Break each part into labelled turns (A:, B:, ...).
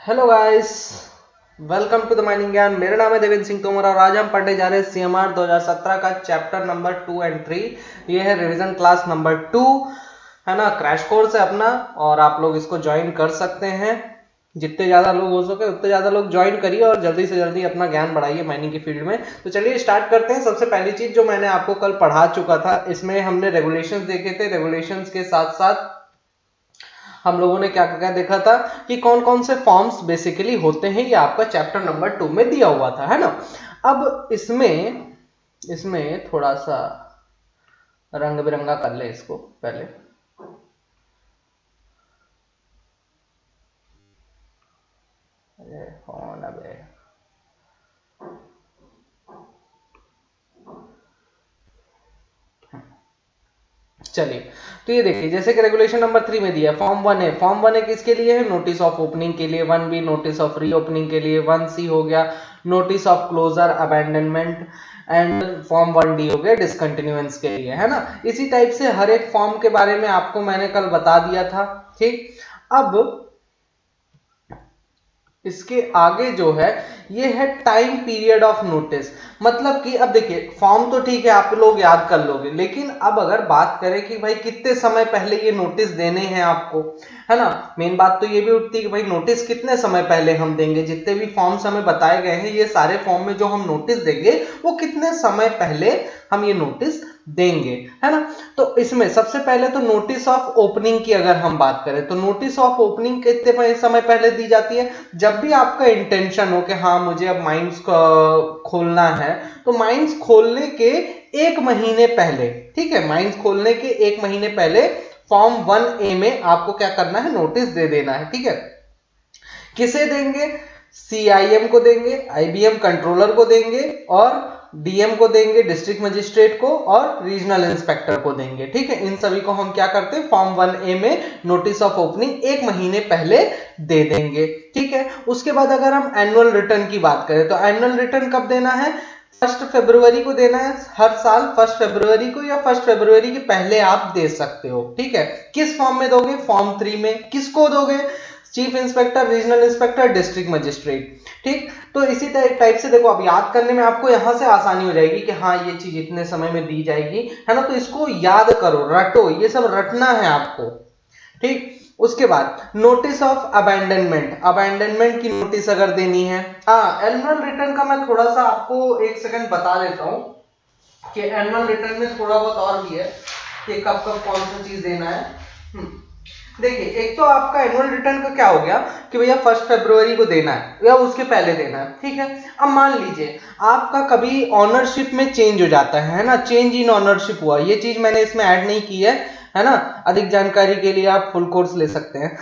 A: Hello guys, welcome to the mining Gyan. मेरा नाम है देवेंद्र सिंह तोमर और आज हम पढ़ने जा रहे हैं सीएमआर 2017 का चैप्टर नंबर 2 और 3। ये है रिवीजन क्लास नंबर 2, है ना। क्रैश कोर्स है अपना और आप लोग इसको ज्वाइन कर सकते हैं। जितने ज़्यादा लोग हो सके उतने ज़्यादा लोग ज्वाइन करिए और जल्दी से जल्दी अपना ज्ञान बढ़ाइए माइनिंग की फील्ड में। तो चलिए स्टार्ट करते हैं। सबसे पहली चीज़ जो मैंने आपको कल पढ़ा चुका था, इसमें हमने रेगुलेशंस देखे थे। रेगुलेशंस के साथ साथ हम लोगों ने क्या क्या देखा था कि कौन कौन से फॉर्म्स बेसिकली होते हैं। ये आपका चैप्टर नंबर 2 में दिया हुआ था, है ना। अब इसमें थोड़ा सा रंग बिरंगा कर ले इसको पहले। कौन अबे चलिए, तो ये देखिए जैसे कि रेगुलेशन नंबर 3 में दिया फॉर्म 1 है। फॉर्म 1 है किसके लिए है? नोटिस ऑफ ओपनिंग के लिए। 1B नोटिस ऑफ रीओपनिंग के लिए। 1C हो गया notice of closure abandonment and form 1D हो गया डिसकंटिन्यूएंस के लिए, है ना। इसी टाइप से हर एक फॉर्म के बारे में आपको मैंने कल बता दिया था, ठीक। अब इसके आगे जो है ये है टाइम पीरियड ऑफ नोटिस। मतलब कि अब देखिए फॉर्म तो ठीक है आप लोग याद कर लोगे, लेकिन अब अगर बात करें कि भाई कितने समय पहले ये नोटिस देने हैं आपको, है ना। मेन बात तो ये भी उठती है कि भाई नोटिस कितने समय पहले हम देंगे। जितने भी फॉर्म्स हमें बताए गए हैं ये सारे फॉर्म में जो हम नोटिस देंगे वो कितने समय पहले हम ये नोटिस देंगे, है ना। तो इसमें सबसे पहले तो नोटिस ऑफ ओपनिंग की अगर हम बात करें तो नोटिस ऑफ ओपनिंग कितने समय पहले दी जाती है? जब भी आपका इंटेंशन हो कि हाँ मुझे अब माइंस खोलना है, तो माइंस खोलने के 1 महीने पहले, ठीक है, माइंस खोलने के 1 महीने पहले फॉर्म 1A में आपको क्या करना है? नोटिस दे देना है, ठीक है। किसे देंगे? CIM को देंगे, IBM कंट्रोलर को देंगे और DM को देंगे, डिस्ट्रिक्ट मजिस्ट्रेट को और रीजनल इंस्पेक्टर को देंगे, ठीक है। इन सभी को हम क्या करते हैं? फॉर्म 1A में नोटिस ऑफ ओपनिंग 1 महीने पहले दे देंगे, ठीक है। उसके बाद अगर हम एनुअल रिटर्न की बात करें तो एनुअल रिटर्न कब देना है? 1 फरवरी को देना है हर साल। 1 फरवरी को या 1 फरवरी के पहले आप दे सकते हो, ठीक है। किस फॉर्म में दोगे? फॉर्म 3 में। किसको दोगे? Chief inspector, regional inspector, district magistrate, ठीक। तो इसी टाइप से देखो अब याद करने में आपको यहां से आसानी हो जाएगी कि हाँ ये चीज इतने समय में दी जाएगी, है ना। तो इसको याद करो, रटो, ये सब रटना है आपको, ठीक। उसके बाद नोटिस ऑफ अबैंडनमेंट। अबैंडनमेंट की नोटिस अगर देनी है, एनुअल रिटर्न का मैं थोड़ा सा आपको 1 सेकंड बता देता हूं कि एनुअल रिटर्न में थोड़ा बहुत और भी है कि कब कब कौन सा चीज देना है। देखिए एक तो आपका एनुअल रिटर्न का क्या हो गया कि भैया 1 फरवरी को देना है या उसके पहले देना है, ठीक है। अब मान लीजिए आपका कभी ऑनरशिप में चेंज हो जाता है ना, चेंज इन ऑनरशिप हुआ। ये चीज मैंने इसमें ऐड नहीं की है ना। अधिक जानकारी के लिए आप फुल कोर्स ले सकते हैं।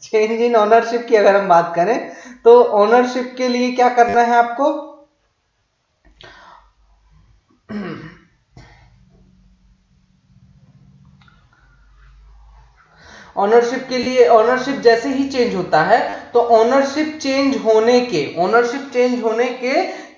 A: चेंज इन ऑनरशिप की अगर हम बात करें तो ऑनरशिप के लिए क्या करना है आपको? ऑनरशिप के लिए, ऑनरशिप जैसे ही चेंज होता है तो ऑनरशिप चेंज होने के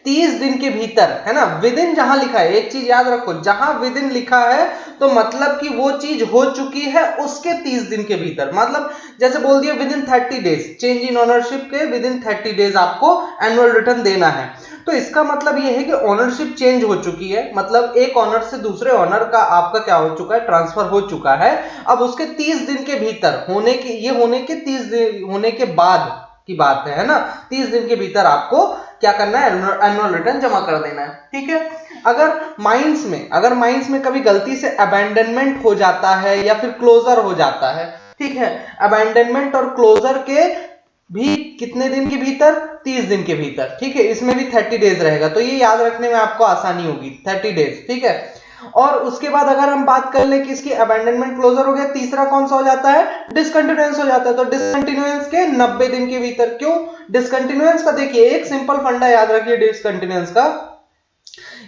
A: 30 दिन के भीतर, है ना, विद इन जहां लिखा है, एक चीज याद रखो, जहां विद इन लिखा है तो मतलब कि वो चीज हो चुकी है उसके 30 दिन के भीतर। मतलब जैसे बोल दिया with in 30 days, change in ownership के विद इन 30 डेज आपको एनुअल रिटर्न देना है। तो इसका मतलब ये है कि ऑनरशिप चेंज हो चुकी है, मतलब एक ऑनर से दूसरे ऑनर का आपका क्या हो चुका है? ट्रांसफर हो चुका है। अब उसके 30 दिन के भीतर होने के 30 दिन होने के बाद की बात है ना। 30 दिन के भीतर आपको क्या करना है? एनुअल रिटर्न जमा कर देना है, ठीक है। अगर माइंस में कभी गलती से अबैंडनमेंट हो जाता है या फिर क्लोजर हो जाता है, ठीक है, अबैंडनमेंट और क्लोजर के भी कितने दिन के भीतर? 30 दिन के भीतर, ठीक है। इसमें भी 30 डेज रहेगा, तो ये याद रखने में आपको आसानी होगी, 30 डेज, ठीक है। और उसके बाद अगर हम बात कर ले कि इसकी अबैंडनमेंट क्लोजर हो गया, तीसरा कौन सा हो जाता है? डिसकंटिन्यूएंस हो जाता है। तो डिसकंटिन्यूएंस के 90 दिन के भीतर। क्यों डिसकंटिन्यूएंस का? देखिए एक सिंपल फंडा याद रखिए डिसकंटिन्यूएंस का,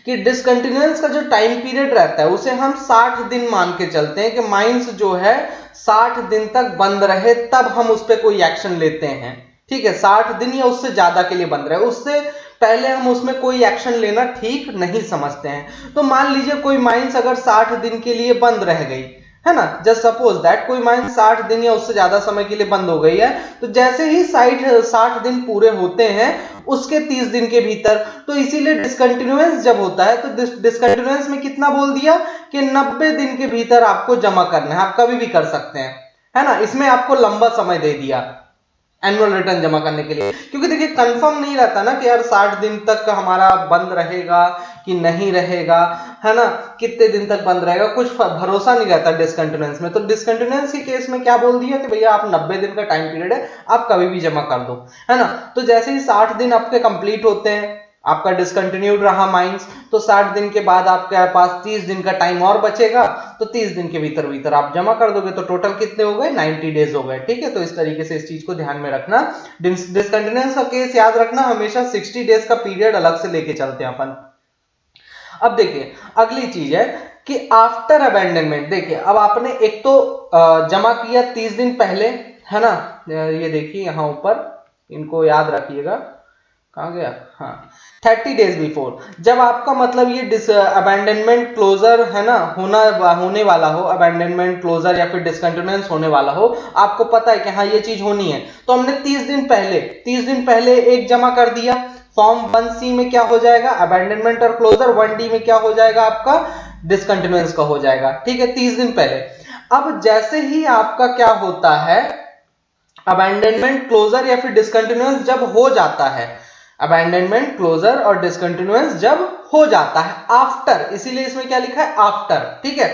A: कि डिसकंटिन्यूएंस का जो टाइम पीरियड रहता है उसे हम 60 दिन मान के चलते हैं कि माइंस जो है 60 दिन तक बंद रहे, तब हम उस पर कोई एक्शन लेते हैं, ठीक है। 60 दिन या उससे ज्यादा के लिए बंद रहे, उससे पहले हम उसमें कोई एक्शन लेना ठीक नहीं समझते हैं। तो मान लीजिए कोई माइंस अगर 60 दिन के लिए बंद रह गई, है ना। जस्ट सपोज दैट कोई माइंस 60 दिन या उससे ज्यादा समय के लिए बंद हो गई है, तो जैसे ही 60 दिन पूरे होते हैं उसके 30 दिन के भीतर, तो इसीलिए डिसकंटिन्यूएंस जब होता है तो डिसकंटिन्यूएंस में कितना बोल दिया कि 90 दिन के भीतर आपको जमा करना है, आप कभी भी कर सकते हैं, है ना। इसमें आपको लंबा समय दे दिया एनुअल रिटर्न जमा करने के लिए, क्योंकि देखिए कंफर्म नहीं रहता ना कि यार 60 दिन तक हमारा बंद रहेगा कि नहीं रहेगा, है ना, कितने दिन तक बंद रहेगा, कुछ भरोसा नहीं रहता डिसकंटिन्यूएंस में। तो डिसकंटिन्यूएंस के केस में क्या बोल दिया कि भैया आप 90 दिन का टाइम पीरियड है, आप कभी भी जमा कर दो, है ना। तो जैसे ही 60 दिन आपके कंप्लीट होते हैं, आपका डिसकंटिन्यूड रहा माइंस, तो 60 दिन के बाद आपके पास 30 दिन का टाइम और बचेगा, तो 30 दिन के भीतर भीतर आप जमा कर दोगे, तो टोटल कितने हो गए, 90 डेज हो गए, ठीक है। तो इस तरीके से इस चीज को ध्यान में रखना। डिसकंटिन्यूएंस का केस याद रखना, हमेशा 60 डेज का पीरियड अलग से लेके चलते हैं अपन। अब देखिए अगली चीज है कि आफ्टर अबैंडनमेंट, देखिए अब आपने एक तो जमा किया 30 दिन पहले, है ना, ये देखिए यहां ऊपर, इनको याद रखिएगा, कहां गया, हाँ 30 डेज बिफोर, जब आपका मतलब ये अबैंडनमेंट क्लोजर है ना होने वाला हो, अबैंडनमेंट क्लोजर या फिर डिसकंटिन्यूएंस होने वाला हो, आपको पता है कि हाँ ये चीज होनी है, तो हमने 30 दिन पहले एक जमा कर दिया। फॉर्म 1C में क्या हो जाएगा, अबैंडनमेंट और क्लोजर, 1D में क्या हो जाएगा, आपका डिसकंटिन्यूएंस का हो जाएगा, ठीक है, 30 दिन पहले। अब जैसे ही आपका क्या होता है, अबैंडनमेंट क्लोजर या फिर डिसकंटिन्यूएंस जब हो जाता है, अबैंडनमेंट क्लोजर और डिसकंटिन्यूएंस जब हो जाता है, आफ्टर, इसीलिए इसमें क्या लिखा है, आफ्टर, ठीक है।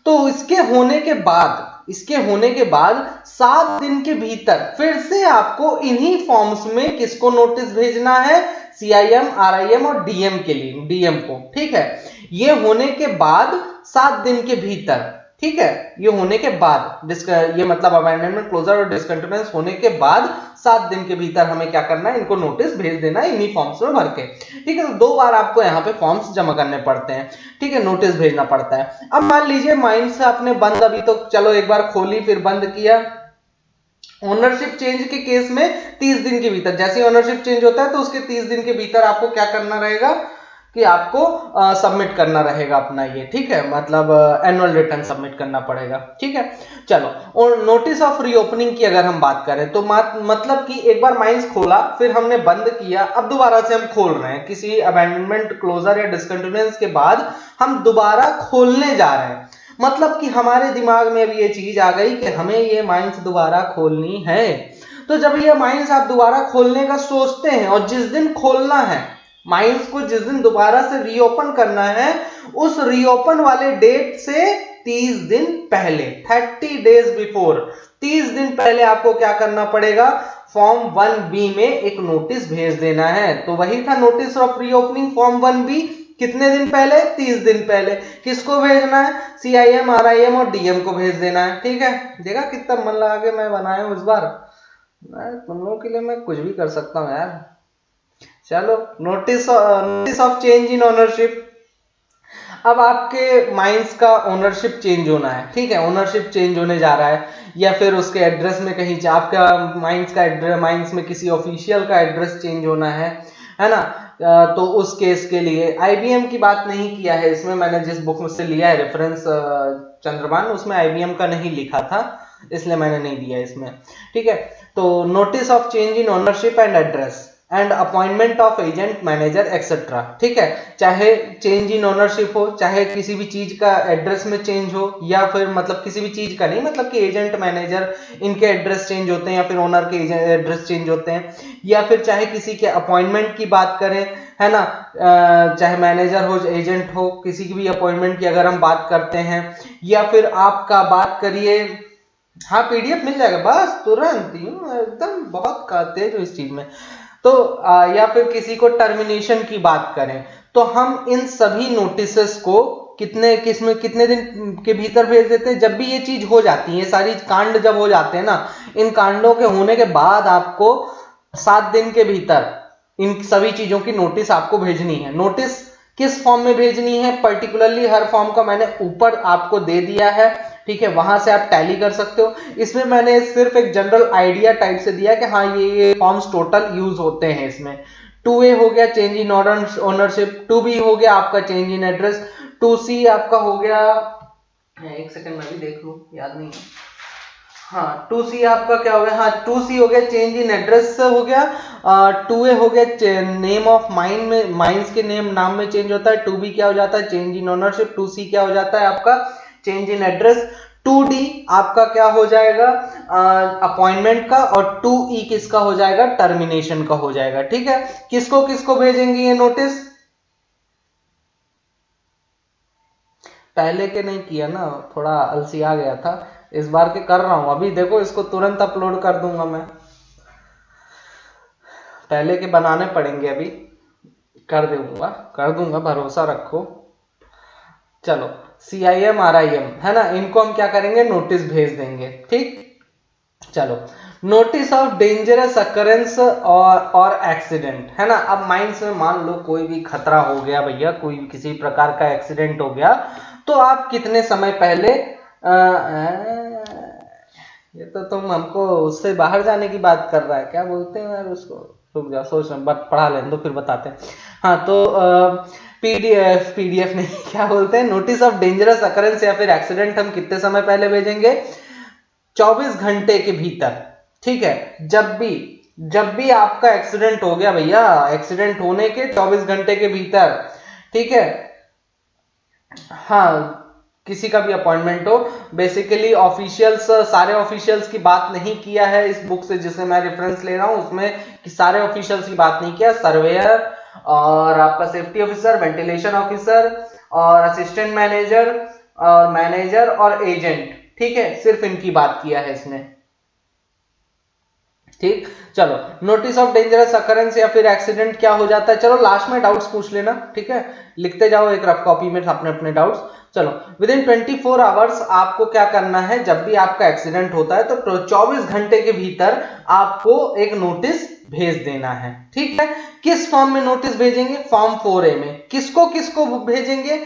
A: तो इसके होने के बाद 7 दिन के भीतर फिर से आपको इन्हीं फॉर्म्स में किसको नोटिस भेजना है, CIM, RIM और DM के लिए, DM को, ठीक है। ये होने के बाद 7 दिन के भीतर, ठीक है, ये होने के बाद ये मतलब अबैंडनमेंट क्लोजर और डिसकंटिन्यूएंस होने के बाद 7 दिन के भीतर हमें क्या करना है, इनको नोटिस भेज देना है इन्हीं फॉर्म्स में भर के, ठीक है। तो 2 बार आपको यहाँ पे फॉर्म्स जमा करने पड़ते हैं, ठीक है, नोटिस भेजना पड़ता है। अब मान लीजिए माइंड से आपने बंद, अभी तो चलो एक बार खोली फिर बंद किया, ओनरशिप चेंज के केस में 30 दिन के भीतर, जैसे ओनरशिप चेंज होता है तो उसके 30 दिन के भीतर आपको क्या करना रहेगा कि आपको सबमिट करना रहेगा अपना ये, ठीक है, मतलब एनुअल रिटर्न सबमिट करना पड़ेगा, ठीक है। चलो, और नोटिस ऑफ रीओपनिंग की अगर हम बात करें तो मतलब कि एक बार माइंस खोला, फिर हमने बंद किया, अब दोबारा से हम खोल रहे हैं, किसी अबैंडनमेंट क्लोजर या डिसकंटिन्यूएंस के बाद हम दोबारा खोलने जा रहे हैं, मतलब कि हमारे दिमाग में अभी ये चीज आ गई कि हमें ये माइंस दोबारा खोलनी है। तो जब ये माइंस आप दोबारा खोलने का सोचते हैं, और जिस दिन खोलना है माइंस को, जिस दिन दोबारा से रीओपन करना है, उस रीओपन वाले डेट से 30 दिन पहले, 30 डेज बिफोर, 30 दिन पहले आपको क्या करना पड़ेगा, फॉर्म 1B में एक नोटिस भेज देना है। तो वही था notice of reopening, form 1B, कितने दिन पहले, 30 दिन पहले। किसको भेजना है, CIM, RIM और DM को भेज देना है, ठीक है। देखा कितना मन लगा के मैं बनाया हूं इस बार, तुम लोगों के लिए मैं कुछ भी कर सकता हूं यार। चलो, notice of change in ownership, अब आपके माइंस का ओनरशिप चेंज होना है, ठीक है, ओनरशिप चेंज होने जा रहा है, या फिर उसके एड्रेस में कहीं आपका माइंस का एड्रेस, माइंस में किसी ऑफिशियल का एड्रेस चेंज होना है ना, तो उस केस के लिए IBM की बात नहीं किया है इसमें, मैंने जिस बुक से लिया है रेफरेंस चंद्रभान, उसमें IBM का नहीं लिखा था, इसलिए मैंने नहीं दिया इसमें, ठीक है। तो notice of change in ownership and address and appointment of agent, manager etcetera, ठीक है, चाहे चेंज इन ओनरशिप हो, चाहे किसी भी चीज का एड्रेस में चेंज हो, या फिर मतलब किसी भी चीज का नहीं, मतलब कि एजेंट, मैनेजर, इनके एड्रेस चेंज होते हैं, या फिर ओनर के एड्रेस चेंज होते हैं, या फिर चाहे किसी के अपॉइंटमेंट की बात करें, है ना, चाहे मैनेजर हो, एजेंट हो, किसी की भी अपॉइंटमेंट की अगर हम बात करते हैं, या फिर आपका बात करिए, हाँ PDF मिल जाएगा बस तुरंत, एकदम बहुत तेज हो इस चीज में। तो या फिर किसी को टर्मिनेशन की बात करें, तो हम इन सभी नोटिसेस को कितने दिन के भीतर भेज देते हैं, जब भी ये चीज हो जाती है, ये सारी कांड जब हो जाते हैं ना, इन कांडों के होने के बाद आपको 7 दिन के भीतर इन सभी चीजों की नोटिस आपको भेजनी है। नोटिस किस फॉर्म में भेजनी है, पर्टिकुलरली हर फॉर्म का मैंने ऊपर आपको दे दिया है, ठीक है, वहां से आप टैली कर सकते हो। इसमें मैंने सिर्फ एक जनरल आइडिया टाइप से दिया कि हाँ ये फॉर्म्स टोटल यूज होते हैं इसमें। 2A हो गया चेंज इन ओनरशिप, 2B हो गया आपका चेंज इन एड्रेस, 2C आपका हो गया एक सेकंड में भी देख लूं, याद नहीं है। हाँ 2C आपका क्या हो गया, हाँ 2C हो गया चेंज इन एड्रेस हो गया, 2A हो गया नेम ऑफ माइन में, माइंस के नाम में चेंज होता है, 2B क्या हो जाता है चेंज इन ओनरशिप, 2C क्या हो जाता है आपका चेंज इन एड्रेस, 2D आपका क्या हो जाएगा अपॉइंटमेंट का, और 2E किसका हो जाएगा टर्मिनेशन का हो जाएगा। ठीक है, किसको किसको भेजेंगे ये नोटिस, पहले के नहीं किया ना, थोड़ा अलसी आ गया था, इस बार के कर रहा हूं, अभी देखो इसको तुरंत अपलोड कर दूंगा मैं, पहले के बनाने पड़ेंगे, अभी कर दूंगा भरोसा रखो। चलो CIM RIM है ना, इनको हम क्या करेंगे नोटिस भेज देंगे। ठीक, चलो नोटिस ऑफ डेंजरस अकरेंस और एक्सीडेंट है ना। अब माइंस में मान लो कोई भी खतरा हो गया भैया, कोई किसी प्रकार का एक्सीडेंट हो गया, तो आप कितने समय पहले ये तो तुम हमको उससे बाहर जाने की बात कर रहा है, क्या बोलते हैं यार उसको, रुक जाओ सोच रहे पढ़ा लेने दो फिर बताते हैं। हाँ तो पीडीएफ नहीं क्या बोलते हैं, नोटिस ऑफ डेंजरस अकरेंस या फिर एक्सीडेंट हम कितने समय पहले भेजेंगे 24 घंटे के भीतर। ठीक है, जब भी आपका एक्सीडेंट हो गया भैया, एक्सीडेंट होने के 24 घंटे के भीतर। ठीक है, हाँ किसी का भी अपॉइंटमेंट हो, बेसिकली ऑफिशियल्स, सारे ऑफिशियल्स की बात नहीं किया है इस बुक से जिसे मैं रेफरेंस ले रहा हूं, उसमें कि सारे ऑफिशियल्स की बात नहीं किया, सर्वेयर और आपका सेफ्टी ऑफिसर, वेंटिलेशन ऑफिसर और असिस्टेंट मैनेजर और मैनेजर और एजेंट। ठीक है, सिर्फ इनकी बात किया है इसने। ठीक, चलो नोटिस ऑफ डेंजरस अकरेंस या फिर एक्सीडेंट क्या हो जाता है, चलो लास्ट में डाउट्स पूछ लेना। ठीक है, लिखते जाओ एक रफ कॉपी में अपने अपने डाउट्स। चलो विद इन 24 आवर्स आपको क्या करना है, जब भी आपका एक्सीडेंट होता है तो 24 घंटे के भीतर आपको एक नोटिस भेज देना है। ठीक है, किस फॉर्म में नोटिस भेजेंगे, फॉर्म 4A में। किसको किसको भेजेंगे,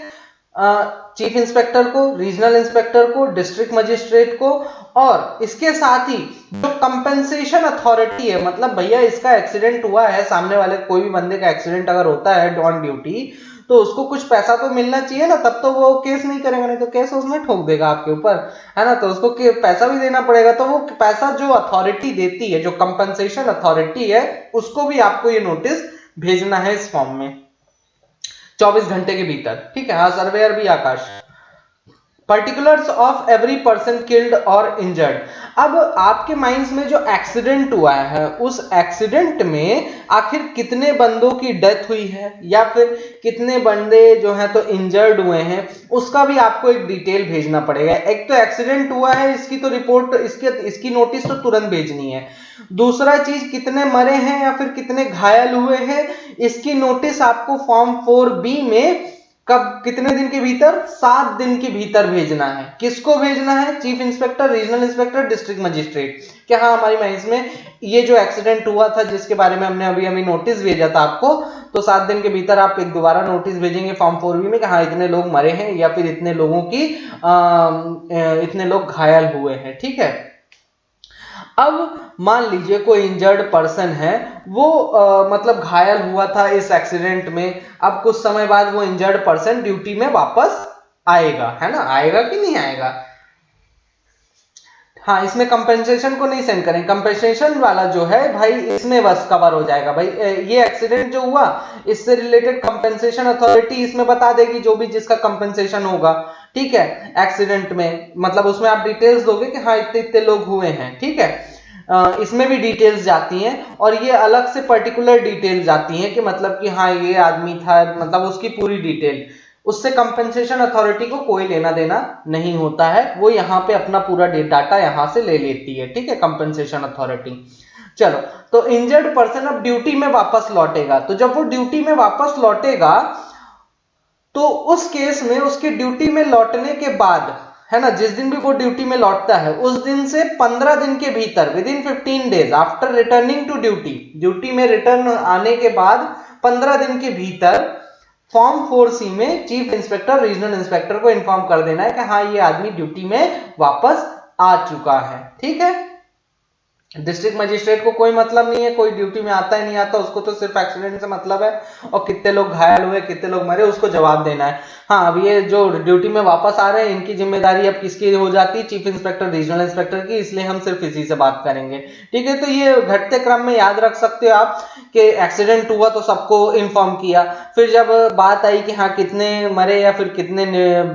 A: चीफ इंस्पेक्टर को, रीजनल इंस्पेक्टर को, डिस्ट्रिक्ट मजिस्ट्रेट को, और इसके साथ ही जो कंपेंसेशन अथॉरिटी है, मतलब भैया इसका एक्सीडेंट हुआ है, सामने वाले कोई भी बंदे का एक्सीडेंट अगर होता है ऑन ड्यूटी, तो उसको कुछ पैसा तो मिलना चाहिए ना, तब तो वो केस नहीं करेगा, नहीं तो केस उसमें ठोक देगा आपके ऊपर, है ना, तो उसको पैसा भी देना पड़ेगा। तो वो पैसा जो अथॉरिटी देती है, जो कंपेंसेशन अथॉरिटी है, उसको भी आपको ये नोटिस भेजना है इस फॉर्म में 24 घंटे के भीतर। ठीक है, हाँ सर्वेयर भी आकाश। Particulars of every person killed और इंजर्ड। अब आपके माइंड्स में जो एक्सीडेंट हुआ है, उस एक्सीडेंट में आखिर कितने बंदों की डेथ हुई है या फिर कितने बंदे जो हैं तो इंजर्ड हुए हैं, उसका भी आपको एक डिटेल भेजना पड़ेगा। एक तो एक्सीडेंट हुआ है, इसकी तो रिपोर्ट, इसकी नोटिस तो तुरंत भेजनी है। दूसरा चीज, कितने मरे हैं या फिर कितने घायल हुए हैं, इसकी नोटिस आपको फॉर्म 4B में कब, कितने दिन के भीतर, 7 दिन के भीतर भेजना है। किसको भेजना है, chief inspector, regional inspector, district magistrate. क्या हाँ हमारी माइंस में ये जो एक्सीडेंट हुआ था जिसके बारे में हमने अभी नोटिस भेजा था आपको, तो 7 दिन के भीतर आप एक दोबारा नोटिस भेजेंगे फॉर्म 4B में कि हाँ इतने लोग मरे हैं या फिर इतने लोगों की इतने लोग घायल हुए हैं। ठीक है, अब मान लीजिए कोई इंजर्ड पर्सन है, वो मतलब घायल हुआ था इस एक्सीडेंट में, अब कुछ समय बाद वो इंजर्ड पर्सन ड्यूटी में वापस आएगा, है ना, आएगा कि नहीं आएगा। हाँ, इसमें कंपेंसेशन को नहीं सेंड करें, कंपेंसेशन वाला जो है भाई इसमें बस कवर हो जाएगा भाई। ये एक्सीडेंट जो हुआ इससे रिलेटेड कंपेंसेशन अथॉरिटी इसमें बता देगी, जो भी जिसका कंपेंसेशन होगा। ठीक है, एक्सीडेंट में मतलब उसमें आप डिटेल्स दोगे कि हाँ इतने इतने लोग हुए हैं। ठीक है, इसमें भी डिटेल्स जाती हैं और ये अलग से पर्टिकुलर डिटेल्स जाती हैं कि मतलब कि हाँ ये आदमी था, मतलब उसकी पूरी डिटेल, उससे कंपेंसेशन अथॉरिटी को कोई लेना देना नहीं होता है, वो यहाँ पे अपना पूरा डाटा यहाँ से ले लेती है। ठीक है, कंपेंसेशन अथॉरिटी। चलो, तो इंजर्ड पर्सन अब ड्यूटी में वापस लौटेगा, तो जब वो ड्यूटी में वापस लौटेगा तो उस केस में उसके ड्यूटी में लौटने के बाद, है ना, जिस दिन भी वो ड्यूटी में लौटता है उस दिन से 15 दिन के भीतर, within 15 days after returning to duty, duty में रिटर्न आने के बाद 15 दिन के भीतर फॉर्म 4C में चीफ इंस्पेक्टर, रीजनल इंस्पेक्टर को इन्फॉर्म कर देना है कि हाँ ये आदमी ड्यूटी में वापस आ चुका है। ठीक है, डिस्ट्रिक्ट मजिस्ट्रेट को कोई मतलब नहीं है, कोई ड्यूटी में आता है नहीं आता, उसको तो सिर्फ एक्सीडेंट से मतलब है, और कितने लोग घायल हुए कितने लोग मरे उसको जवाब देना है। हाँ, अब ये जो ड्यूटी में वापस आ रहे हैं इनकी जिम्मेदारी अब किसकी हो जाती है, चीफ इंस्पेक्टर रीजनल इंस्पेक्टर की, इसलिए हम सिर्फ इसी से बात करेंगे। ठीक है, तो ये घटते क्रम में याद रख सकते हो आप कि एक्सीडेंट हुआ तो सबको इन्फॉर्म किया, फिर जब बात आई कि हाँ कितने मरे या फिर कितने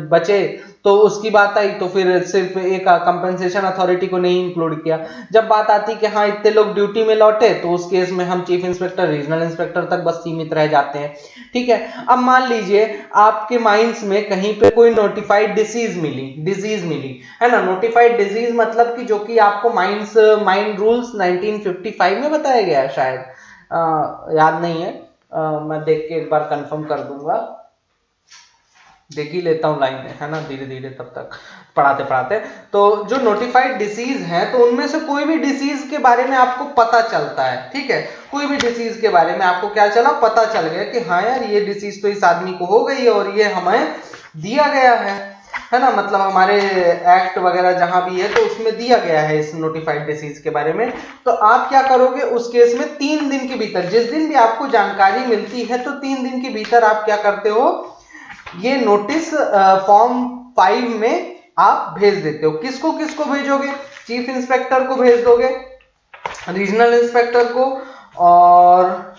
A: बचे तो उसकी बात आई तो फिर सिर्फ एक कंपनसेशन अथॉरिटी को नहीं इंक्लूड किया। जब बात आती कि हाँ इतने लोग ड्यूटी में लौटे तो उस केस में हम चीफ इंस्पेक्टर रीजनल इंस्पेक्टर तक बस सीमित रह जाते हैं। ठीक है, अब मान लीजिए आपके माइंस में कहीं पे कोई नोटिफाइड डिजीज मिली है ना। नोटिफाइड डिजीज मतलब कि जो कि आपको माइंड रूल्स 1955 में बताया गया है शायद, याद नहीं है, मैं देख के एक बार कंफर्म कर दूंगा, देख ही लेता हूँ लाइन में, है ना, धीरे धीरे तब तक पढ़ाते पढ़ाते। तो जो नोटिफाइड डिसीज है तो उनमें से कोई भी डिसीज के बारे में आपको पता चलता है। ठीक है, कोई भी डिसीज के बारे में आपको क्या चला, पता चल गया कि हाँ यार ये डिसीज तो इस आदमी को हो गई है और ये हमें दिया गया है ना, मतलब हमारे एक्ट वगैरह जहां भी है तो उसमें दिया गया है इस नोटिफाइड डिसीज के बारे में। तो आप क्या करोगे उस केस में 3 दिन के भीतर, जिस दिन भी आपको जानकारी मिलती है तो 3 दिन के भीतर आप क्या करते हो, ये नोटिस फॉर्म 5 में आप भेज देते हो। किसको किसको भेजोगे, चीफ इंस्पेक्टर को भेज दोगे, रीजनल इंस्पेक्टर को, और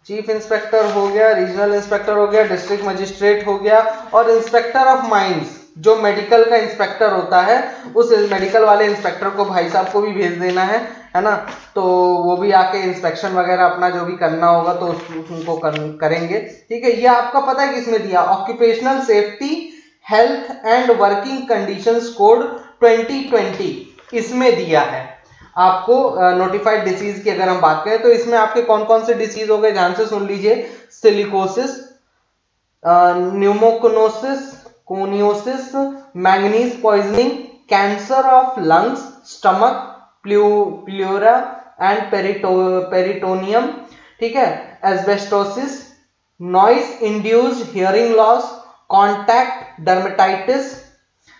A: चीफ इंस्पेक्टर हो गया, रीजनल इंस्पेक्टर हो गया, डिस्ट्रिक्ट मजिस्ट्रेट हो गया, और इंस्पेक्टर ऑफ माइंस जो मेडिकल का इंस्पेक्टर होता है उस मेडिकल वाले इंस्पेक्टर को, भाई साहब को भी भेज देना है ना। तो वो भी आके इंस्पेक्शन वगैरह अपना जो भी करना होगा तो उनको करेंगे। ठीक है, ये आपका पता है किसमें दिया, occupational safety health and working conditions code 2020 इसमें दिया है आपको। नोटिफाइड डिसीज की अगर हम बात करें तो इसमें आपके कौन कौन से डिसीज हो गए, ध्यान से सुन लीजिए, silicosis, pneumoconiosis, coniosis, manganese poisoning, cancer of lungs, stomach, pleura and peritoneum. ठीक है, asbestosis, noise induced hearing loss, contact dermatitis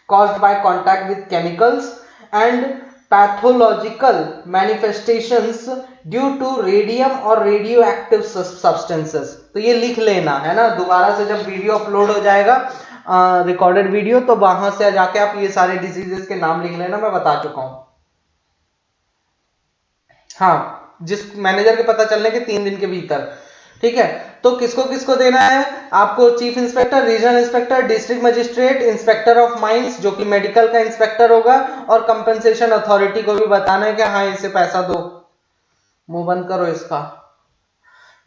A: caused by contact with chemicals, and pathological manifestations due to radium or radioactive substances। तो ये लिख लेना है ना, दोबारा से जब वीडियो अपलोड हो जाएगा रिकॉर्डेड वीडियो तो वहां से जाके आप ये सारे डिसीजेस के नाम लिख लेना, मैं बता चुका हूं। हाँ, जिस मैनेजर के पता चलने के 3 दिन के भीतर। ठीक है, तो किसको किसको देना है आपको, chief inspector, regional inspector, district magistrate, inspector of mines जो कि मेडिकल का इंस्पेक्टर होगा, और कंपनसेशन अथॉरिटी को भी बताना है कि हाँ इसे पैसा दो। मुंह बंद करो इसका।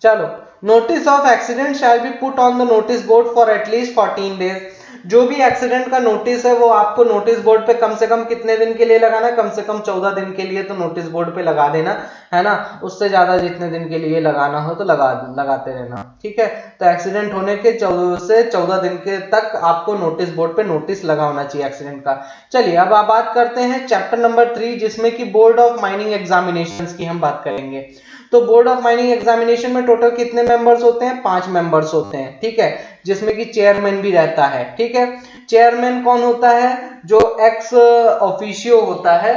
A: चलो, notice of accident shall be put on the notice board for at least 14 days. जो भी एक्सीडेंट का नोटिस है वो आपको नोटिस बोर्ड पे कम से कम कितने दिन के लिए लगाना है, कम से कम 14 दिन के लिए तो नोटिस बोर्ड पे लगा देना है ना, उससे ज्यादा जितने दिन के लिए लगाना हो तो लगाते रहना। ठीक है, तो एक्सीडेंट होने के 14 से 14 दिन के तक आपको नोटिस बोर्ड पे नोटिस लगा होना चाहिए एक्सीडेंट का। चलिए अब आप बात करते हैं चैप्टर नंबर 3 जिसमें कि बोर्ड ऑफ माइनिंग एग्जामिनेशंस की हम बात करेंगे। तो बोर्ड ऑफ माइनिंग एग्जामिनेशन में टोटल कितने मेंबर्स होते हैं, 5 मेंबर्स होते हैं। ठीक है, जिसमें कि चेयरमैन भी रहता है। ठीक है, चेयरमैन कौन होता है, जो एक्स ऑफिशियो होता है,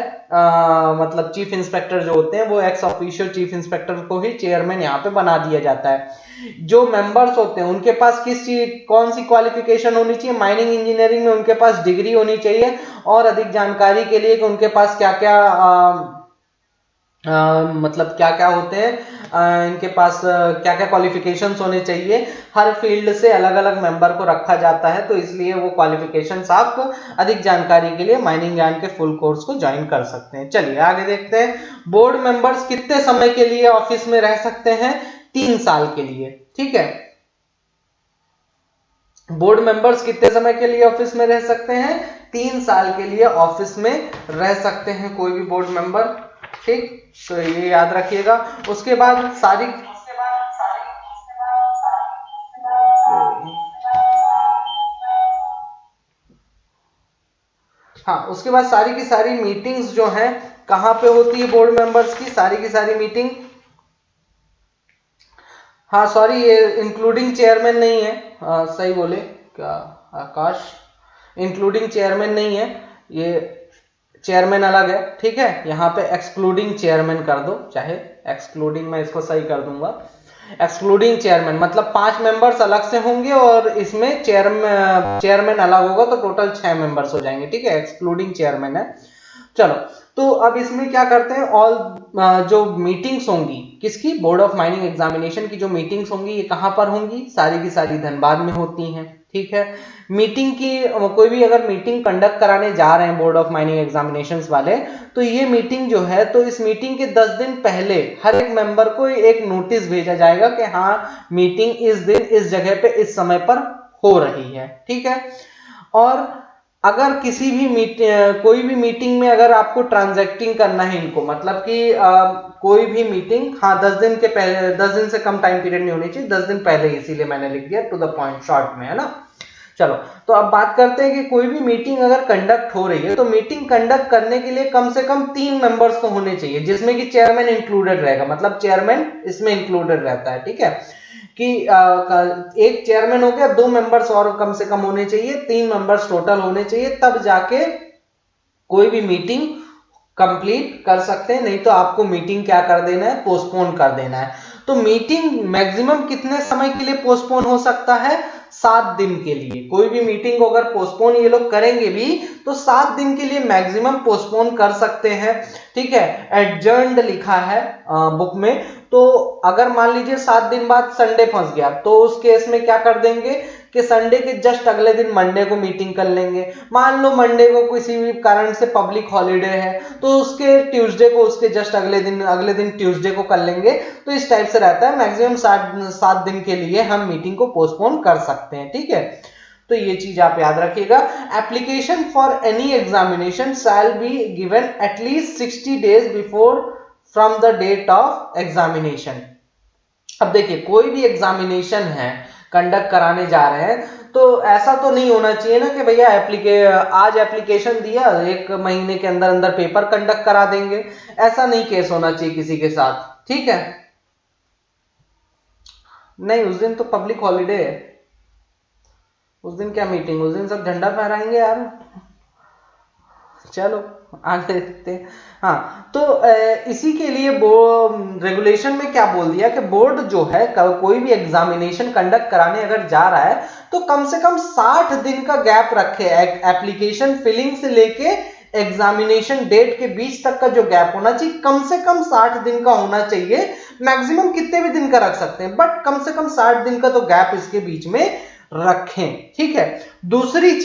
A: मतलब चीफ इंस्पेक्टर जो होते हैं वो एक्स ऑफिशियो चीफ इंस्पेक्टर को ही चेयरमैन यहाँ पे बना दिया जाता है। जो मेंबर्स होते हैं उनके पास कौन सी क्वालिफिकेशन होनी चाहिए, माइनिंग इंजीनियरिंग में उनके पास डिग्री होनी चाहिए, और अधिक जानकारी के लिए कि उनके पास क्या क्या मतलब क्या क्या होते हैं, इनके पास क्या क्या क्वालिफिकेशंस होने चाहिए। हर फील्ड से अलग अलग मेंबर को रखा जाता है तो इसलिए वो क्वालिफिकेशंस आप अधिक जानकारी के लिए माइनिंग ज्ञान के फुल कोर्स को ज्वाइन कर सकते हैं। चलिए आगे देखते हैं, बोर्ड मेंबर्स कितने समय के लिए ऑफिस में रह सकते हैं, 3 साल के लिए। ठीक है, बोर्ड मेंबर्स कितने समय के लिए ऑफिस में रह सकते हैं, 3 साल के लिए ऑफिस में रह सकते हैं कोई भी बोर्ड मेंबर। ठीक, तो ये याद रखिएगा। उसके बाद सारी उसके बाद सारी की सारी मीटिंग्स जो हैं कहां पे होती है बोर्ड मेंबर्स की, सारी की सारी मीटिंग, हाँ सॉरी ये इंक्लूडिंग चेयरमैन नहीं है, सही बोले क्या आकाश, इंक्लूडिंग चेयरमैन नहीं है, ये चेयरमैन अलग है, ठीक है, यहाँ पे एक्सक्लूडिंग चेयरमैन कर दो, चाहे एक्सक्लूडिंग मैं इसको सही कर दूंगा, एक्सक्लूडिंग चेयरमैन, मतलब 5 मेंबर्स अलग से होंगे और इसमें चेयरमैन अलग होगा तो टोटल 6 मेंबर्स हो जाएंगे, ठीक है, एक्सक्लूडिंग चेयरमैन है। चलो, तो अब इसमें क्या करते हैं, ऑल जो मीटिंग्स होंगी किसकी, बोर्ड ऑफ माइनिंग एग्जामिनेशन की जो मीटिंग्स होंगी ये कहां पर होंगी, सारी की सारी धनबाद में होती हैं, ठीक है। मीटिंग की कोई भी अगर मीटिंग कंडक्ट कराने जा रहे हैं बोर्ड ऑफ माइनिंग एग्जामिनेशंस वाले, तो ये मीटिंग जो है, तो इस मीटिंग के 10 दिन पहले हर एक मेंबर को एक नोटिस भेजा जाएगा कि हाँ मीटिंग इस दिन इस जगह पे इस समय पर हो रही है, ठीक है। और अगर किसी भी कोई भी मीटिंग में अगर आपको ट्रांजैक्टिंग करना है इनको, मतलब कि कोई भी मीटिंग, हाँ 10 दिन के पहले, 10 दिन से कम टाइम पीरियड नहीं होनी चाहिए, 10 दिन पहले, इसीलिए मैंने लिख दिया टू द पॉइंट शॉर्ट में, है ना। चलो, तो अब बात करते हैं कि कोई भी मीटिंग अगर कंडक्ट हो रही है तो मीटिंग कंडक्ट करने के लिए कम से कम 3 मेंबर्स तो होने चाहिए, जिसमें कि चेयरमैन इंक्लूडेड रहेगा, मतलब चेयरमैन इसमें इंक्लूडेड रहता है, ठीक है, कि एक चेयरमैन हो गया, 2 मेंबर्स और कम से कम होने चाहिए, 3 मेंबर्स टोटल होने चाहिए, तब जाके कोई भी मीटिंग कंप्लीट कर सकते हैं, नहीं तो आपको मीटिंग क्या कर देना है, पोस्टपोन कर देना है। तो मीटिंग मैक्सिमम कितने समय के लिए पोस्टपोन हो सकता है, 7 दिन के लिए। कोई भी मीटिंग को अगर पोस्टपोन ये लोग करेंगे भी तो 7 दिन के लिए मैक्सिमम पोस्टपोन कर सकते हैं, ठीक है। एडजर्न्ड लिखा है बुक में, तो अगर मान लीजिए 7 दिन बाद संडे फंस गया तो उस केस में क्या कर देंगे कि संडे के जस्ट अगले दिन मंडे को मीटिंग कर लेंगे। मान लो मंडे को किसी भी कारण से पब्लिक हॉलीडे है तो उसके ट्यूसडे को, उसके जस्ट अगले दिन ट्यूसडे को कर लेंगे। तो इस टाइप से रहता है, मैक्सिमम 7 दिन के लिए हम मीटिंग को पोस्टपोन कर सकते हैं, ठीक है। तो ये चीज आप याद रखिएगा। Application for any examination shall be given at least 60 days before from the date of examination. अब देखिए, कोई भी एग्जामिनेशन है कंडक्ट कराने जा रहे हैं तो ऐसा तो नहीं होना चाहिए ना कि भैया आज एप्लीकेशन दिया, 1 महीने के अंदर अंदर पेपर कंडक्ट करा देंगे, ऐसा नहीं केस होना चाहिए किसी के साथ, ठीक है। नहीं, उस दिन तो पब्लिक हॉलीडे है, उस दिन क्या मीटिंग, उस दिन सब झंडा फहराएंगे यार। चलो आगे देखते हैं। हाँ, तो इसी के लिए रेगुलेशन में क्या बोल दिया कि बोर्ड जो है कोई भी एग्जामिनेशन कंडक्ट कराने अगर जा रहा है तो कम से कम 60 दिन का गैप रखे, एप्लीकेशन फिलिंग से लेके एग्जामिनेशन डेट के बीच तक का जो गैप होना चाहिए कम से कम 60 दिन का होना चाहिए। मैक्सिमम कितने भी दिन का रख सकते हैं, बट कम से कम 60 दिन का तो गैप इसके बीच में रखें, ठीक है। दूसरी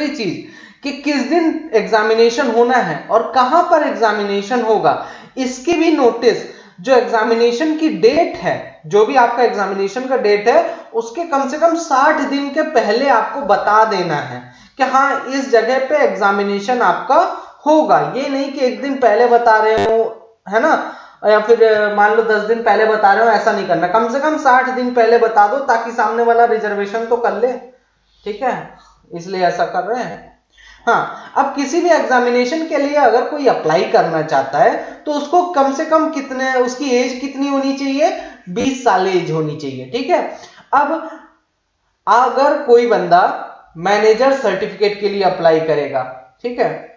A: चीज कि किस दिन एग्जामिनेशन होना है और कहां पर एग्जामिनेशन होगा, इसकी भी नोटिस, जो एग्जामिनेशन की डेट है, जो भी आपका एग्जामिनेशन का डेट है उसके कम से कम 60 दिन के पहले आपको बता देना है कि हाँ इस जगह पे एग्जामिनेशन आपका होगा। ये नहीं कि 1 दिन पहले बता रहे हो, है ना, या फिर मान लो 10 दिन पहले बता रहे हो, ऐसा नहीं करना, कम से कम 60 दिन पहले बता दो ताकि सामने वाला रिजर्वेशन तो कर ले, ठीक है, इसलिए ऐसा कर रहे हैं। हाँ, अब किसी भी एग्जामिनेशन के लिए अगर कोई अप्लाई करना चाहता है तो उसको कम से कम उसकी एज कितनी होनी चाहिए, 20 साल एज होनी चाहिए, ठीक है। अब अगर कोई बंदा मैनेजर सर्टिफिकेट के लिए अप्लाई करेगा, ठीक है,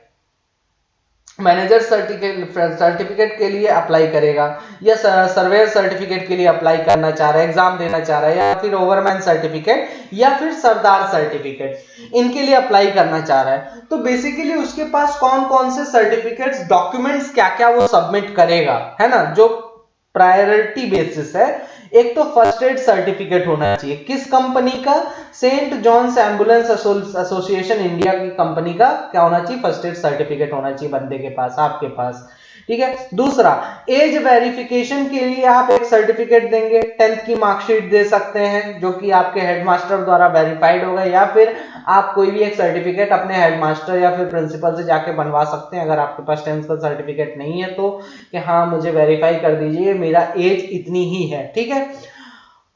A: मैनेजर सर्टिफिकेट के लिए अप्लाई करेगा या सर्वेयर सर्टिफिकेट के लिए अप्लाई करना चाह रहा है, एग्जाम देना चाह रहा है, या फिर ओवरमैन सर्टिफिकेट या फिर सरदार सर्टिफिकेट, इनके लिए अप्लाई करना चाह रहा है, तो बेसिकली उसके पास कौन कौन से सर्टिफिकेट्स, डॉक्यूमेंट्स क्या क्या वो सबमिट करेगा, है ना, जो प्रायोरिटी बेसिस है। एक तो फर्स्ट एड सर्टिफिकेट होना चाहिए, किस कंपनी का, Saint John's ambulance association India की कंपनी का क्या होना चाहिए, फर्स्ट एड सर्टिफिकेट होना चाहिए बंदे के पास, आपके पास, ठीक है। दूसरा, एज वेरिफिकेशन के लिए आप एक सर्टिफिकेट देंगे, 10th की मार्कशीट दे सकते हैं जो कि आपके हेडमास्टर द्वारा वेरीफाइड होगा, या फिर आप कोई भी एक सर्टिफिकेट अपने हेडमास्टर या फिर प्रिंसिपल से जाके बनवा सकते हैं अगर आपके पास 10th का सर्टिफिकेट नहीं है तो, कि हाँ मुझे वेरीफाई कर दीजिए मेरा एज इतनी ही है, ठीक है।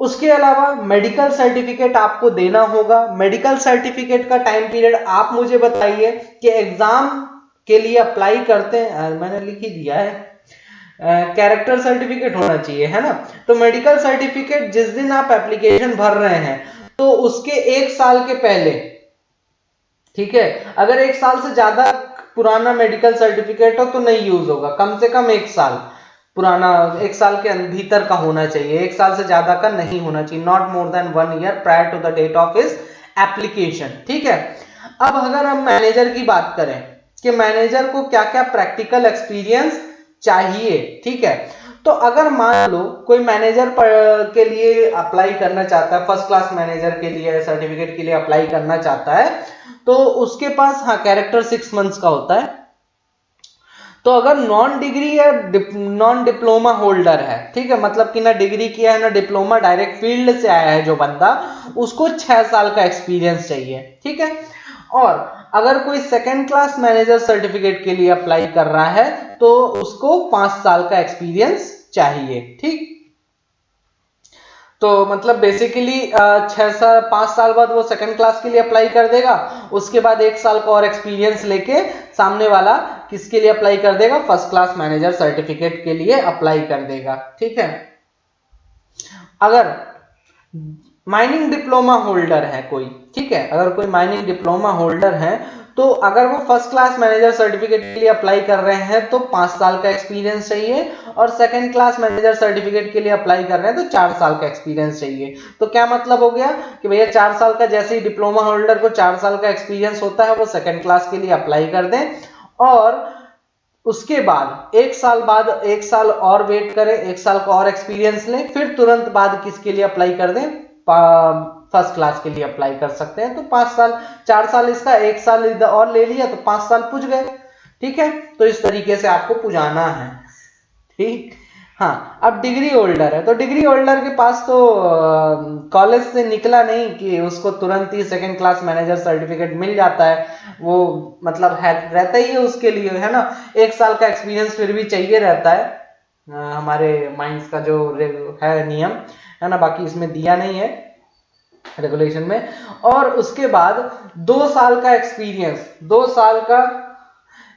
A: उसके अलावा मेडिकल सर्टिफिकेट आपको देना होगा। मेडिकल सर्टिफिकेट का टाइम पीरियड आप मुझे बताइए कि एग्जाम के लिए अप्लाई करते हैं, मैंने लिख ही दिया है, कैरेक्टर सर्टिफिकेट होना चाहिए, है ना। तो मेडिकल सर्टिफिकेट जिस दिन आप एप्लीकेशन भर रहे हैं तो उसके 1 साल के पहले, ठीक है, अगर 1 साल से ज्यादा पुराना मेडिकल सर्टिफिकेट हो तो नहीं यूज होगा, कम से कम 1 साल पुराना, 1 साल के भीतर का होना चाहिए, 1 साल से ज्यादा का नहीं होना चाहिए, not more than 1 year prior to the date of his application. ठीक है, अब अगर हम मैनेजर की बात करें कि मैनेजर को क्या क्या प्रैक्टिकल एक्सपीरियंस चाहिए, ठीक है, तो अगर मान लो कोई मैनेजर के लिए अप्लाई करना चाहता है, फर्स्ट क्लास मैनेजर के लिए सर्टिफिकेट के लिए अप्लाई करना चाहता है, तो उसके पास हाँ कैरेक्टर 6 मंथ्स का होता है। तो अगर नॉन डिग्री या नॉन डिप्लोमा होल्डर है, ठीक है, मतलब कि ना डिग्री किया है ना डिप्लोमा, डायरेक्ट फील्ड से आया है जो बंदा, उसको 6 साल का एक्सपीरियंस चाहिए। ठीक है, और अगर कोई सेकेंड क्लास मैनेजर सर्टिफिकेट के लिए अप्लाई कर रहा है तो उसको 5 साल का एक्सपीरियंस चाहिए। ठीक, तो मतलब बेसिकली 5 साल बाद वो सेकंड क्लास के लिए अप्लाई कर देगा, उसके बाद 1 साल का और एक्सपीरियंस लेके सामने वाला किसके लिए अप्लाई कर देगा, फर्स्ट क्लास मैनेजर सर्टिफिकेट के लिए अप्लाई कर देगा। ठीक है, अगर माइनिंग डिप्लोमा होल्डर है कोई, ठीक है, अगर कोई माइनिंग डिप्लोमा होल्डर है तो अगर वो फर्स्ट क्लास मैनेजर सर्टिफिकेट के लिए अप्लाई कर रहे हैं तो 5 साल का एक्सपीरियंस चाहिए, और सेकंड क्लास मैनेजर सर्टिफिकेट के लिए अप्लाई कर रहे हैं तो 4 साल का एक्सपीरियंस चाहिए। तो क्या मतलब हो गया कि भैया 4 साल का, जैसे ही डिप्लोमा होल्डर को 4 साल का एक्सपीरियंस होता है वो सेकंड क्लास के लिए अप्लाई कर दें, और उसके बाद 1 साल बाद 1 साल और वेट करें, 1 साल का और एक्सपीरियंस लें, फिर तुरंत बाद किसके लिए अप्लाई कर दें, फर्स्ट क्लास के लिए अप्लाई कर सकते हैं। तो 5 साल, 4 साल इसका, 1 साल इधर और ले लिया तो 5 साल पूछ गए। ठीक है, तो इस तरीके से आपको पुजाना है। ठीक, हाँ, अब डिग्री होल्डर है तो डिग्री होल्डर के पास तो कॉलेज से निकला नहीं कि उसको तुरंत ही सेकंड क्लास मैनेजर सर्टिफिकेट मिल जाता है, वो मतलब है रहता ही है उसके लिए, है ना, 1 साल का एक्सपीरियंस फिर भी चाहिए रहता है, हमारे माइंस का जो है नियम है ना, बाकी इसमें दिया नहीं है रेगुलेशन में। और उसके बाद 2 साल का एक्सपीरियंस, 2 साल का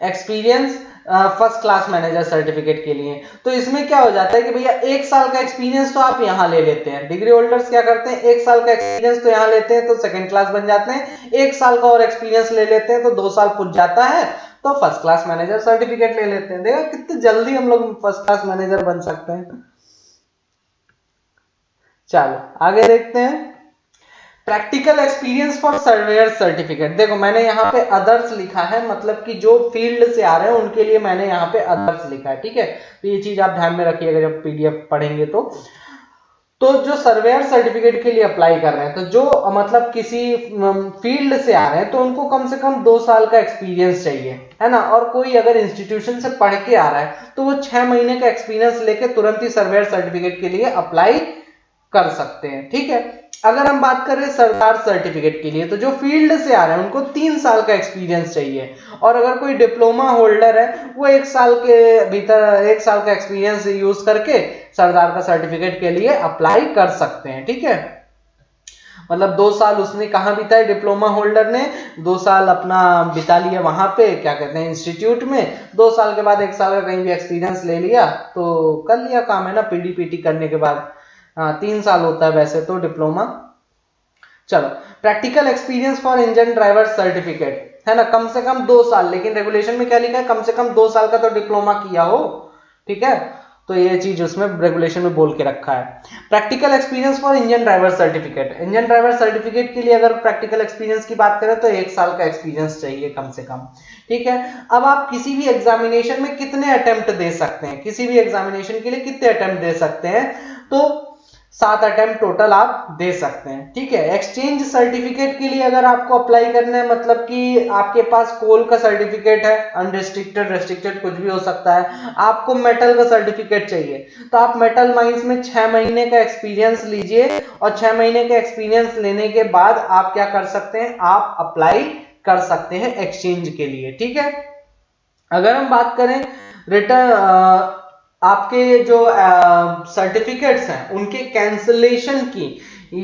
A: experience first class manager certificate के लिए। तो इसमें क्या हो जाता है कि भैया 1 साल का एक्सपीरियंस तो आप यहां ले लेते हैं, डिग्री होल्डर्स क्या करते हैं 1 साल का एक्सपीरियंस तो यहां लेते हैं तो सेकंड क्लास बन जाते हैं, 1 साल का और एक्सपीरियंस ले लेते हैं तो 2 साल पूछ जाता है तो फर्स्ट क्लास मैनेजर सर्टिफिकेट ले लेते हैं। देखा कितनी जल्दी हम लोग फर्स्ट क्लास मैनेजर बन सकते हैं। चलो आगे देखते हैं, practical experience for surveyor certificate. देखो मैंने यहाँ पे अदर्स लिखा है, मतलब कि जो फील्ड से आ रहे हैं उनके लिए मैंने यहाँ पे अदर्स लिखा है। ठीक है, तो ये चीज आप ध्यान में रखिएगा जब पीडीएफ पढ़ेंगे तो जो सर्वेयर सर्टिफिकेट के लिए अप्लाई कर रहे हैं, तो जो मतलब किसी फील्ड से आ रहे हैं तो उनको कम से कम 2 साल का एक्सपीरियंस चाहिए, है ना, और कोई अगर इंस्टीट्यूशन से पढ़ के आ रहा है तो वो 6 महीने का एक्सपीरियंस लेके तुरंत ही सर्वेयर सर्टिफिकेट के लिए अप्लाई कर सकते हैं। ठीक है, अगर हम बात करें सरदार सर्टिफिकेट के लिए तो जो फील्ड से आ रहे हैं उनको 3 साल का एक्सपीरियंस चाहिए, और अगर कोई डिप्लोमा होल्डर है वो 1 साल के भीतर 1 साल का एक्सपीरियंस यूज करके सरदार का सर्टिफिकेट के लिए अप्लाई कर सकते हैं। ठीक है, मतलब 2 साल उसने कहाँ बिताए, डिप्लोमा होल्डर ने 2 साल अपना बिता लिया वहां पे क्या कहते हैं इंस्टीट्यूट में, 2 साल के बाद 1 साल का कहीं भी एक्सपीरियंस ले लिया तो कर लिया काम, है ना, पीडीपीटी करने के बाद 3 साल होता है वैसे तो डिप्लोमा। चलो, practical experience for engine driver certificate, है ना, कम से कम 2 साल, लेकिन रेगुलेशन में क्या लिखा है कम से कम 2 साल का तो डिप्लोमा किया हो। ठीक है, तो ये चीज उसमें रेगुलेशन में बोल के रखा है। Practical experience for engine driver certificate, engine driver certificate के लिए अगर प्रैक्टिकल एक्सपीरियंस की बात करें तो 1 साल का एक्सपीरियंस चाहिए कम से कम। ठीक है, अब आप किसी भी एग्जामिनेशन में कितने अटेम्प्ट दे सकते हैं, किसी भी एग्जामिनेशन के लिए कितने अटेम्प्ट दे सकते हैं, तो 7 अटेम्प्ट टोटल आप दे सकते हैं। ठीक है, एक्सचेंज सर्टिफिकेट के लिए अगर आपको अप्लाई करना है, मतलब कि आपके पास कोल का सर्टिफिकेट है, अनरिस्ट्रिक्टेड रेस्ट्रिक्टेड कुछ भी हो सकता है, आपको मेटल का सर्टिफिकेट चाहिए तो आप मेटल माइंस में 6 महीने का एक्सपीरियंस लीजिए, और 6 महीने का एक्सपीरियंस लेने के बाद आप क्या कर सकते हैं, आप अप्लाई कर सकते हैं एक्सचेंज के लिए। ठीक है, अगर हम बात करें रिटर्न आपके जो सर्टिफिकेट्स हैं उनके कैंसलेशन की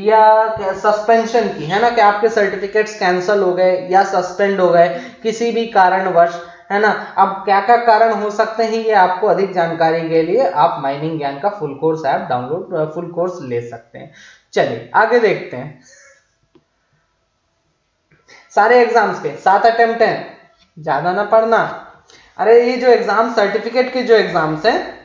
A: या सस्पेंशन की, है ना, कि आपके सर्टिफिकेट्स कैंसिल हो गए या सस्पेंड हो गए किसी भी कारणवश, है ना, अब क्या क्या कारण हो सकते हैं ये आपको अधिक जानकारी के लिए आप माइनिंग ज्ञान का full course app download full course ले सकते हैं। चलिए आगे देखते हैं, सारे एग्जाम्स के 7 अटेम्प्ट हैं, ज्यादा ना पढ़ना। अरे ये जो एग्जाम सर्टिफिकेट के जो एग्जाम्स हैं,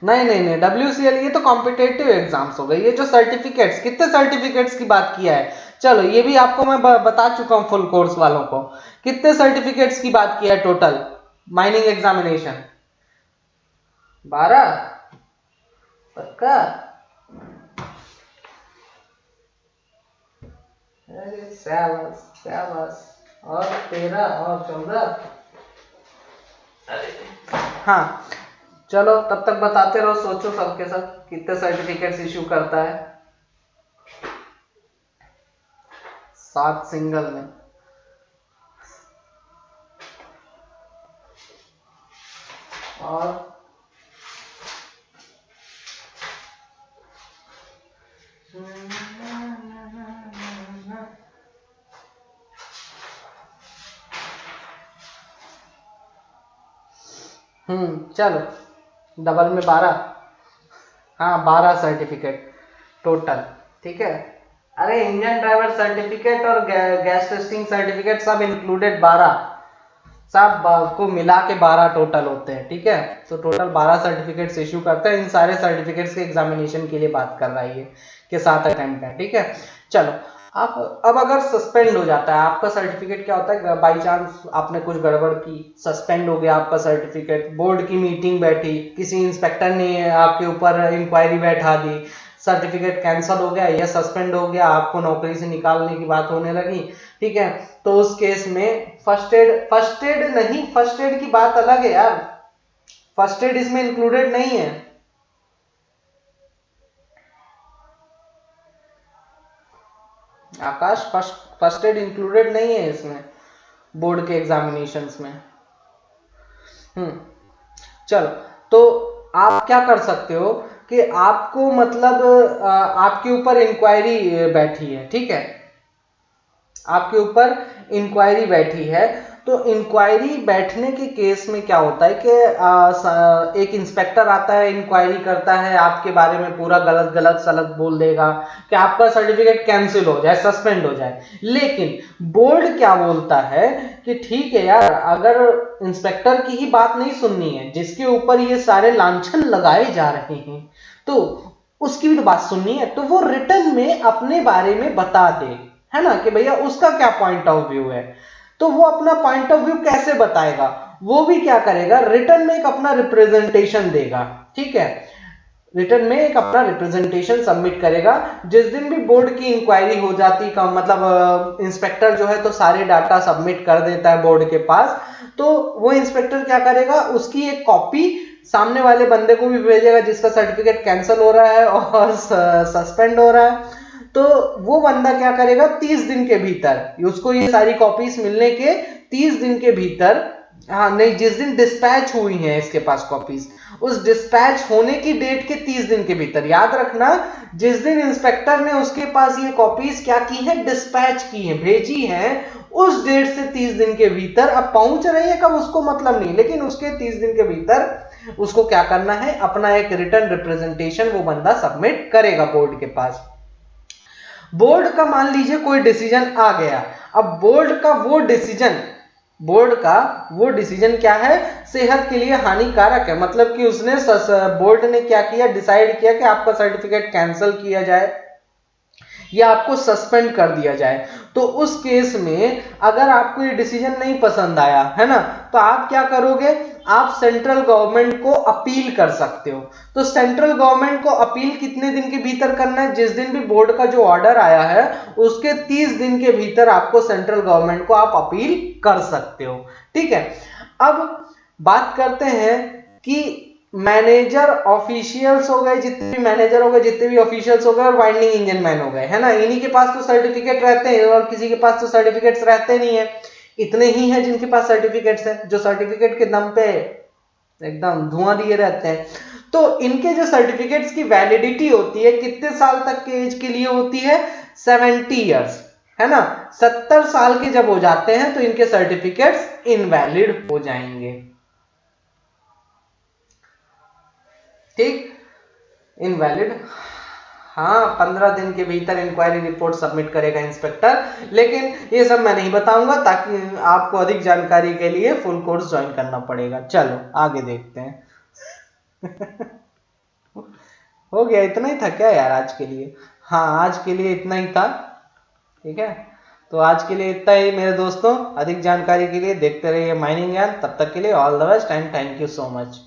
A: नहीं नहीं नहीं, WCL ये तो कॉम्पिटेटिव एग्जाम्स हो गए। ये जो सर्टिफिकेट्स, कितने सर्टिफिकेट्स की बात किया है, चलो ये भी आपको मैं बता चुका हूं फुल कोर्स वालों को, कितने सर्टिफिकेट्स की बात किया है टोटल माइनिंग एग्जामिनेशन, 12 पक्का। अरे शाबाश शाबाश, और 13 और 14। हाँ चलो तब तक बताते रहो, सोचो सबके सब कितने सर्टिफिकेट्स इशू करता है। 7 सिंगल में, और चलो डबल में 12, हाँ 12 सर्टिफिकेट टोटल, ठीक है। अरे इंजन ड्राइवर सर्टिफिकेट और गैस टेस्टिंग सर्टिफिकेट सब इंक्लूडेड 12, सब को मिला के 12 टोटल होते हैं, ठीक है। तो टोटल 12 सर्टिफिकेट्स इशू करते हैं। इन सारे सर्टिफिकेट्स के एग्जामिनेशन के लिए बात कर रहा है ये, के 7 अटेम्प्ट है, ठीक है। चलो आप अब अगर सस्पेंड हो जाता है आपका सर्टिफिकेट, क्या होता है बाई चांस आपने कुछ गड़बड़ की, सस्पेंड हो गया आपका सर्टिफिकेट, बोर्ड की मीटिंग बैठी, किसी इंस्पेक्टर ने आपके ऊपर इंक्वायरी बैठा दी, सर्टिफिकेट कैंसिल हो गया या सस्पेंड हो गया, आपको नौकरी से निकालने की बात होने लगी, ठीक है। तो उस केस में फर्स्ट एड नहीं, फर्स्ट एड की बात अलग है यार, फर्स्ट एड इसमें इंक्लूडेड नहीं है। आकाश फर्स्ट एड इंक्लूडेड नहीं है इसमें बोर्ड के एग्जामिनेशंस में। चलो तो आप क्या कर सकते हो कि आपको मतलब आपके ऊपर इंक्वायरी बैठी है, ठीक है, आपके ऊपर इंक्वायरी बैठी है। तो इंक्वायरी बैठने के केस में क्या होता है कि एक इंस्पेक्टर आता है, इंक्वायरी करता है आपके बारे में, पूरा गलत गलत सलत बोल देगा कि आपका सर्टिफिकेट कैंसिल हो जाए, सस्पेंड हो जाए। लेकिन बोर्ड क्या बोलता है कि ठीक है यार, अगर इंस्पेक्टर की ही बात नहीं सुननी है, जिसके ऊपर ये सारे लांछन लगाए जा रहे हैं, तो उसकी भी तो बात सुननी है, तो वो रिटर्न में अपने बारे में बता दे, है ना, कि भैया उसका क्या पॉइंट ऑफ व्यू है। तो वो अपना पॉइंट ऑफ व्यू कैसे बताएगा, वो भी क्या करेगा, रिटर्न में एक अपना रिप्रेजेंटेशन देगा, ठीक है, रिटर्न में एक अपना रिप्रेजेंटेशन सबमिट करेगा। जिस दिन भी बोर्ड की इंक्वायरी हो जाती का मतलब इंस्पेक्टर जो है तो सारे डाटा सबमिट कर देता है बोर्ड के पास, तो वो इंस्पेक्टर क्या करेगा, उसकी एक कॉपी सामने वाले बंदे को भी भेजेगा जिसका सर्टिफिकेट कैंसिल हो रहा है और सस्पेंड हो रहा है। तो वो बंदा क्या करेगा, 30 दिन के भीतर, उसको ये सारी कॉपीज मिलने के 30 दिन के भीतर, हाँ नहीं, जिस दिन डिस्पैच हुई है इसके पास कॉपीज, उस डिस्पैच होने की डेट के 30 दिन के भीतर, याद रखना जिस दिन इंस्पेक्टर ने उसके पास ये कॉपीज क्या की है, डिस्पैच की है, भेजी है, उस डेट से 30 दिन के भीतर, अब पहुंच रही है कब उसको मतलब नहीं, लेकिन उसके 30 दिन के भीतर उसको क्या करना है, अपना एक रिटर्न रिप्रेजेंटेशन वो बंदा सबमिट करेगा बोर्ड के पास। बोर्ड का मान लीजिए कोई डिसीजन आ गया, अब बोर्ड का वो डिसीजन क्या है, सेहत के लिए हानिकारक है, मतलब कि उसने बोर्ड ने क्या किया, डिसाइड किया कि आपका सर्टिफिकेट कैंसिल किया जाए या आपको सस्पेंड कर दिया जाए। तो उस केस में अगर आपको ये डिसीजन नहीं पसंद आया, है ना, तो आप क्या करोगे, आप सेंट्रल गवर्नमेंट को अपील कर सकते हो। तो सेंट्रल गवर्नमेंट को अपील कितने दिन के भीतर करना है, जिस दिन भी बोर्ड का जो ऑर्डर आया है उसके 30 दिन के भीतर आपको सेंट्रल गवर्नमेंट को आप अपील कर सकते हो, ठीक है। अब बात करते हैं कि मैनेजर ऑफिशियल्स हो गए, जितने भी मैनेजर हो गए, जितने भी ऑफिशियल्स हो गए, और वाइंडिंग इंजन मैन हो गए, है ना, इन्हीं के पास तो सर्टिफिकेट रहते हैं और किसी के पास तो सर्टिफिकेट्स रहते नहीं है। इतने ही हैं जिनके पास सर्टिफिकेट्स हैं, जो सर्टिफिकेट के दम पे एकदम धुआं दिए रहते हैं। तो इनके जो सर्टिफिकेट्स की वैलिडिटी होती है कितने साल तक के एज के लिए होती है, 70 ईयर्स, है ना। 70 साल के जब हो जाते हैं तो इनके सर्टिफिकेट्स इनवैलिड हो जाएंगे, ठीक, इनवैलिड हाँ, 15 दिन के भीतर इंक्वायरी रिपोर्ट सबमिट करेगा इंस्पेक्टर, लेकिन ये सब मैं नहीं बताऊंगा, ताकि आपको अधिक जानकारी के लिए फुल कोर्स ज्वाइन करना पड़ेगा। चलो आगे देखते हैं। हो गया, इतना ही था क्या यार आज के लिए? हाँ, आज के लिए इतना ही था। ठीक है, तो आज के लिए इतना ही मेरे दोस्तों। अधिक जानकारी के लिए देखते रहिए माइनिंग ज्ञान। तब तक के लिए all the best and thank you so much.